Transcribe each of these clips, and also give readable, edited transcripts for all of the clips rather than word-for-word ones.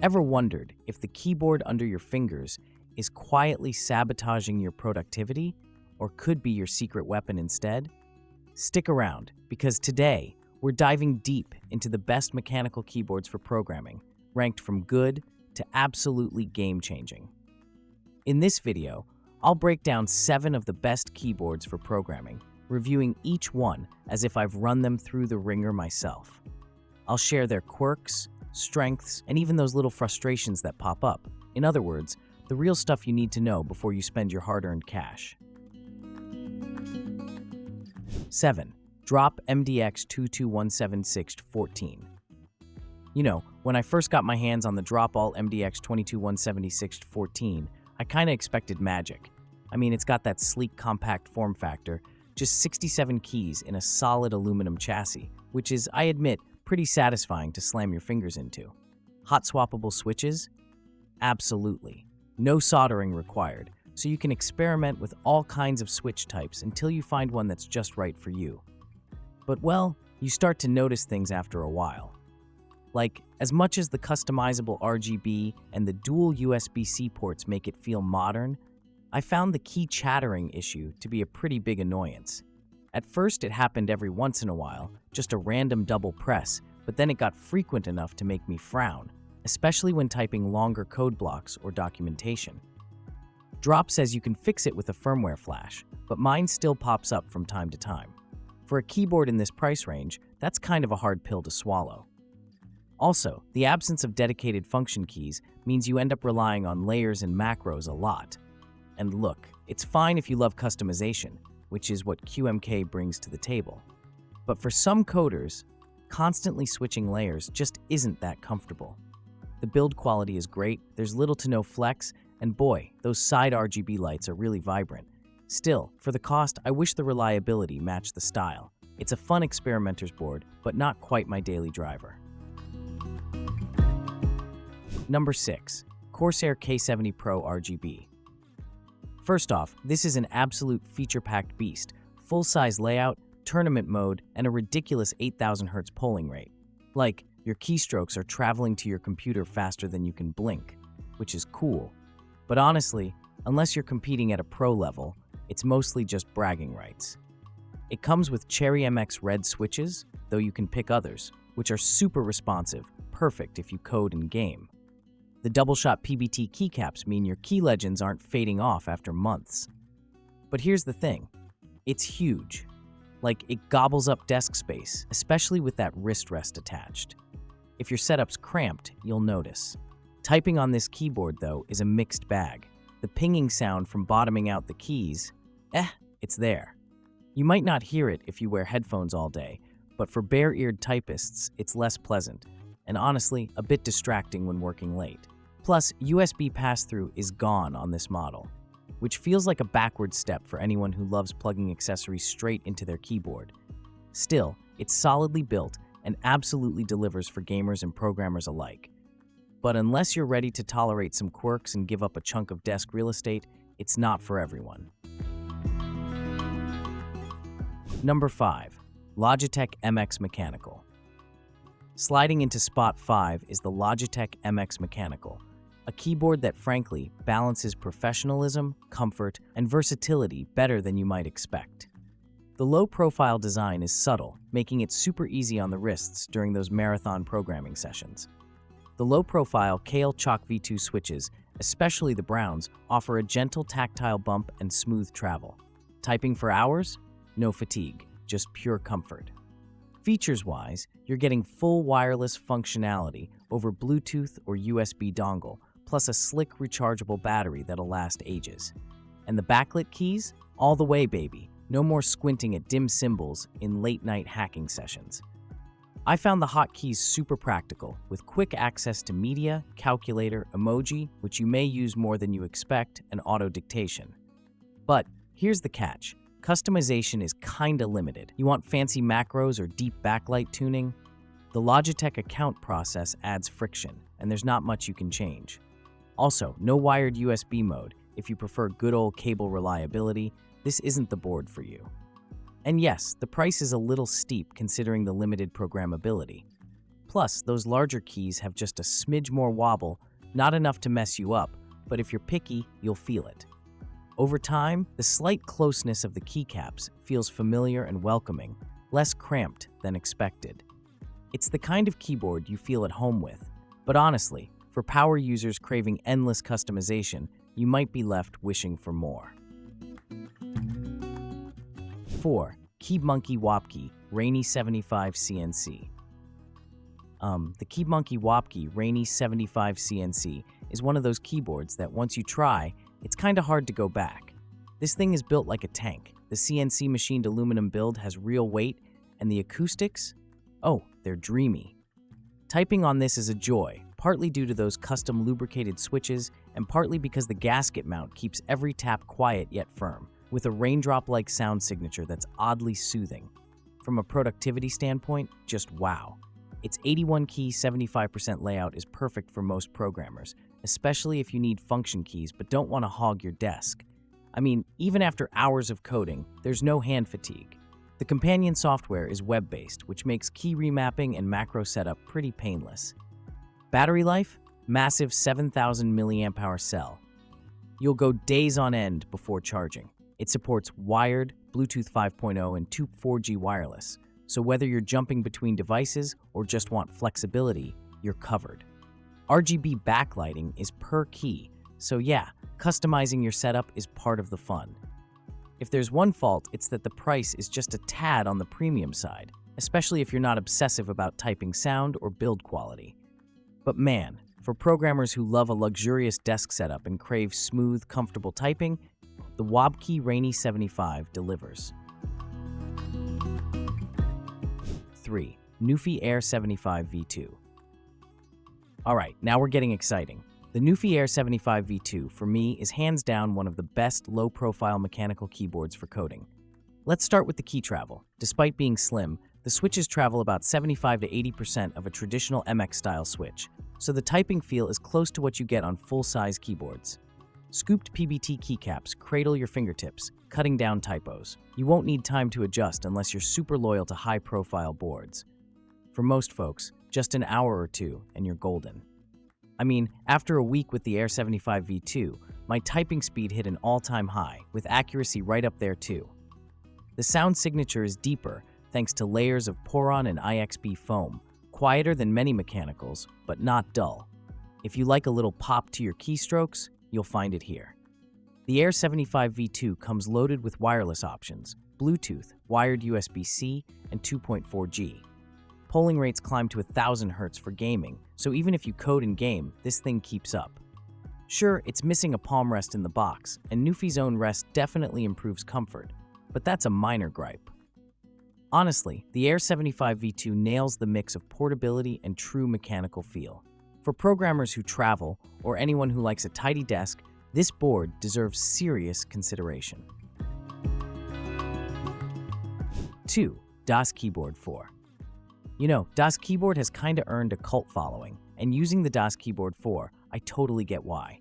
Ever wondered if the keyboard under your fingers is quietly sabotaging your productivity or could be your secret weapon instead? Stick around, because today we're diving deep into the best mechanical keyboards for programming, ranked from good to absolutely game-changing. In this video, I'll break down 7 of the best keyboards for programming, reviewing each one as if I've run them through the ringer myself. I'll share their quirks, strengths, and even those little frustrations that pop up. In other words, the real stuff you need to know before you spend your hard-earned cash. 7. Drop MDX 22176-14. You know, when I first got my hands on the Drop All MDX 22176-14, I kinda expected magic. I mean, it's got that sleek, compact form factor, just 67 keys in a solid aluminum chassis, which is, I admit, pretty satisfying to slam your fingers into. Hot swappable switches? Absolutely. No soldering required, so you can experiment with all kinds of switch types until you find one that's just right for you. But well, you start to notice things after a while. Like, as much as the customizable RGB and the dual USB-C ports make it feel modern, I found the key chattering issue to be a pretty big annoyance. At first, it happened every once in a while, just a random double press, but then it got frequent enough to make me frown, especially when typing longer code blocks or documentation. Drop says you can fix it with a firmware flash, but mine still pops up from time to time. For a keyboard in this price range, that's kind of a hard pill to swallow. Also, the absence of dedicated function keys means you end up relying on layers and macros a lot. And look, it's fine if you love customization, which is what QMK brings to the table. But for some coders, constantly switching layers just isn't that comfortable. The build quality is great, there's little to no flex, and boy, those side RGB lights are really vibrant. Still, for the cost, I wish the reliability matched the style. It's a fun experimenter's board, but not quite my daily driver. Number 6. Corsair K70 Pro RGB. First off, this is an absolute feature-packed beast, full-size layout, tournament mode, and a ridiculous 8,000 Hz polling rate. Like, your keystrokes are traveling to your computer faster than you can blink, which is cool. But honestly, unless you're competing at a pro level, it's mostly just bragging rights. It comes with Cherry MX Red switches, though you can pick others, which are super responsive, perfect if you code and game. The double-shot PBT keycaps mean your key legends aren't fading off after months. But here's the thing, it's huge. Like, it gobbles up desk space, especially with that wrist rest attached. If your setup's cramped, you'll notice. Typing on this keyboard, though, is a mixed bag. The pinging sound from bottoming out the keys, it's there. You might not hear it if you wear headphones all day, but for bare-eared typists, it's less pleasant, and honestly, a bit distracting when working late. Plus, USB pass-through is gone on this model, which feels like a backward step for anyone who loves plugging accessories straight into their keyboard. Still, it's solidly built and absolutely delivers for gamers and programmers alike. But unless you're ready to tolerate some quirks and give up a chunk of desk real estate, it's not for everyone. Number 5. Logitech MX Mechanical. Sliding into spot 5 is the Logitech MX Mechanical, a keyboard that frankly balances professionalism, comfort, and versatility better than you might expect. The low-profile design is subtle, making it super easy on the wrists during those marathon programming sessions. The low-profile Kale Chalk V2 switches, especially the browns, offer a gentle tactile bump and smooth travel. Typing for hours? No fatigue, just pure comfort. Features-wise, you're getting full wireless functionality over Bluetooth or USB dongle, plus a slick rechargeable battery that'll last ages. And the backlit keys? All the way, baby. No more squinting at dim symbols in late-night hacking sessions. I found the hotkeys super practical, with quick access to media, calculator, emoji, which you may use more than you expect, and auto-dictation. But here's the catch. Customization is kinda limited. You want fancy macros or deep backlight tuning? The Logitech account process adds friction, and there's not much you can change. Also, no wired USB mode. If you prefer good old cable reliability, this isn't the board for you. And yes, the price is a little steep considering the limited programmability. Plus, those larger keys have just a smidge more wobble, not enough to mess you up, but if you're picky, you'll feel it. Over time, the slight closeness of the keycaps feels familiar and welcoming, less cramped than expected. It's the kind of keyboard you feel at home with, but honestly, for power users craving endless customization, you might be left wishing for more. 4. KEEBMONKEY WOBKEY Rainy 75 CNC. The KEEBMONKEY WOBKEY Rainy 75 CNC is one of those keyboards that once you try, it's kinda hard to go back. This thing is built like a tank. The CNC machined aluminum build has real weight, and the acoustics? Oh, they're dreamy. Typing on this is a joy, partly due to those custom lubricated switches, and partly because the gasket mount keeps every tap quiet yet firm, with a raindrop-like sound signature that's oddly soothing. From a productivity standpoint, just wow. Its 81-key, 75% layout is perfect for most programmers, especially if you need function keys but don't want to hog your desk. I mean, even after hours of coding, there's no hand fatigue. The companion software is web-based, which makes key remapping and macro setup pretty painless. Battery life? Massive 7,000 mAh cell. You'll go days on end before charging. It supports wired, Bluetooth 5.0, and 4G wireless, so whether you're jumping between devices or just want flexibility, you're covered. RGB backlighting is per key, so yeah, customizing your setup is part of the fun. If there's one fault, it's that the price is just a tad on the premium side, especially if you're not obsessive about typing sound or build quality. But man, for programmers who love a luxurious desk setup and crave smooth, comfortable typing, the WOBKEY Rainy 75 delivers. 3. Nuphy Air75 V2. Alright, now we're getting exciting. The Nuphy Air75 V2, for me, is hands down one of the best low-profile mechanical keyboards for coding. Let's start with the key travel. Despite being slim, the switches travel about 75 to 80% of a traditional MX-style switch, so the typing feel is close to what you get on full-size keyboards. Scooped PBT keycaps cradle your fingertips, cutting down typos. You won't need time to adjust unless you're super loyal to high-profile boards. For most folks, just an hour or two and you're golden. I mean, after a week with the Air75 V2, my typing speed hit an all-time high, with accuracy right up there too. The sound signature is deeper thanks to layers of Poron and IXB foam, quieter than many mechanicals, but not dull. If you like a little pop to your keystrokes, you'll find it here. The Air75 V2 comes loaded with wireless options, Bluetooth, wired USB-C, and 2.4G. Polling rates climb to 1,000 Hz for gaming, so even if you code and game, this thing keeps up. Sure, it's missing a palm rest in the box, and Nuphy's own rest definitely improves comfort, but that's a minor gripe. Honestly, the Air75 V2 nails the mix of portability and true mechanical feel. For programmers who travel, or anyone who likes a tidy desk, this board deserves serious consideration. 2. DOS Keyboard 4. You know, DOS Keyboard has kinda earned a cult following, and using the DOS Keyboard 4, I totally get why.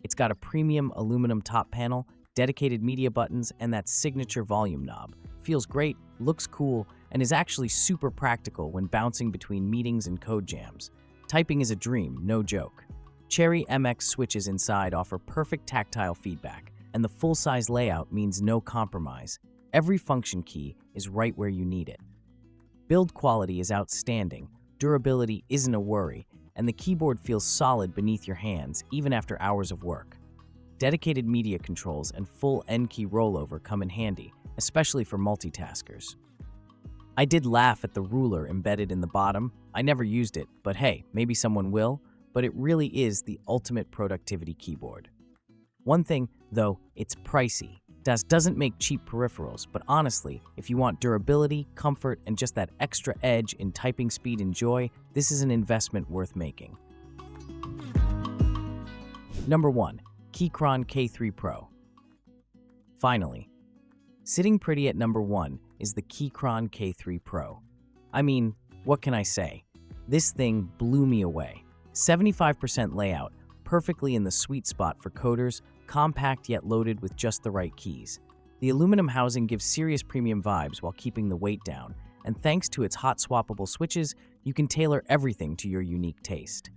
It's got a premium aluminum top panel, dedicated media buttons, and that signature volume knob. Feels great, looks cool, and is actually super practical when bouncing between meetings and code jams. Typing is a dream, no joke. Cherry MX switches inside offer perfect tactile feedback, and the full-size layout means no compromise. Every function key is right where you need it. Build quality is outstanding, durability isn't a worry, and the keyboard feels solid beneath your hands even after hours of work. Dedicated media controls and full N-key rollover come in handy, especially for multitaskers. I did laugh at the ruler embedded in the bottom. I never used it, but hey, maybe someone will, but it really is the ultimate productivity keyboard. One thing, though, it's pricey. DOS doesn't make cheap peripherals, but honestly, if you want durability, comfort, and just that extra edge in typing speed and joy, this is an investment worth making. Number 1. Keychron K3 Pro. Finally, sitting pretty at number 1 is the Keychron K3 Pro. I mean, what can I say? This thing blew me away. 75% layout, perfectly in the sweet spot for coders, compact yet loaded with just the right keys. The aluminum housing gives serious premium vibes while keeping the weight down, and thanks to its hot swappable switches, you can tailor everything to your unique taste.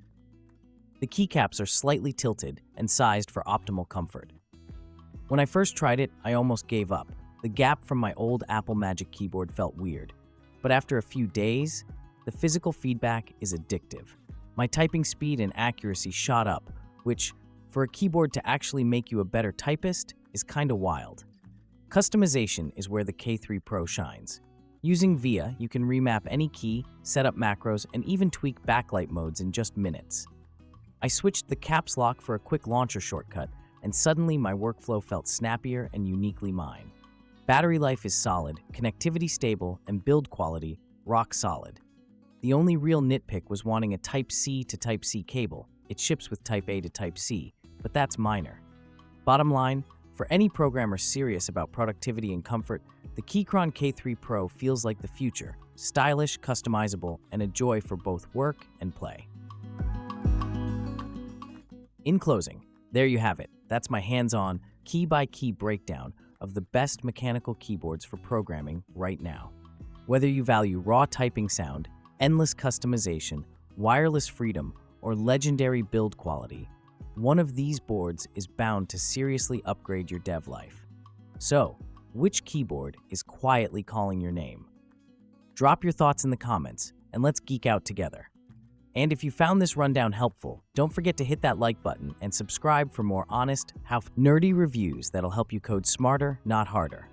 The keycaps are slightly tilted and sized for optimal comfort. When I first tried it, I almost gave up. The gap from my old Apple Magic keyboard felt weird. But after a few days, the physical feedback is addictive. My typing speed and accuracy shot up, which, for a keyboard to actually make you a better typist, is kinda wild. Customization is where the K3 Pro shines. Using VIA, you can remap any key, set up macros, and even tweak backlight modes in just minutes. I switched the caps lock for a quick launcher shortcut, and suddenly my workflow felt snappier and uniquely mine. Battery life is solid, connectivity stable, and build quality rock solid. The only real nitpick was wanting a Type-C to Type-C cable. It ships with Type-A to Type-C, but that's minor. Bottom line, for any programmer serious about productivity and comfort, the Keychron K3 Pro feels like the future, stylish, customizable, and a joy for both work and play. In closing, there you have it. That's my hands-on, key-by-key breakdown of the best mechanical keyboards for programming right now. Whether you value raw typing sound, endless customization, wireless freedom, or legendary build quality, one of these boards is bound to seriously upgrade your dev life. So, which keyboard is quietly calling your name? Drop your thoughts in the comments, and let's geek out together. And if you found this rundown helpful, don't forget to hit that like button and subscribe for more honest, nerdy reviews that'll help you code smarter, not harder.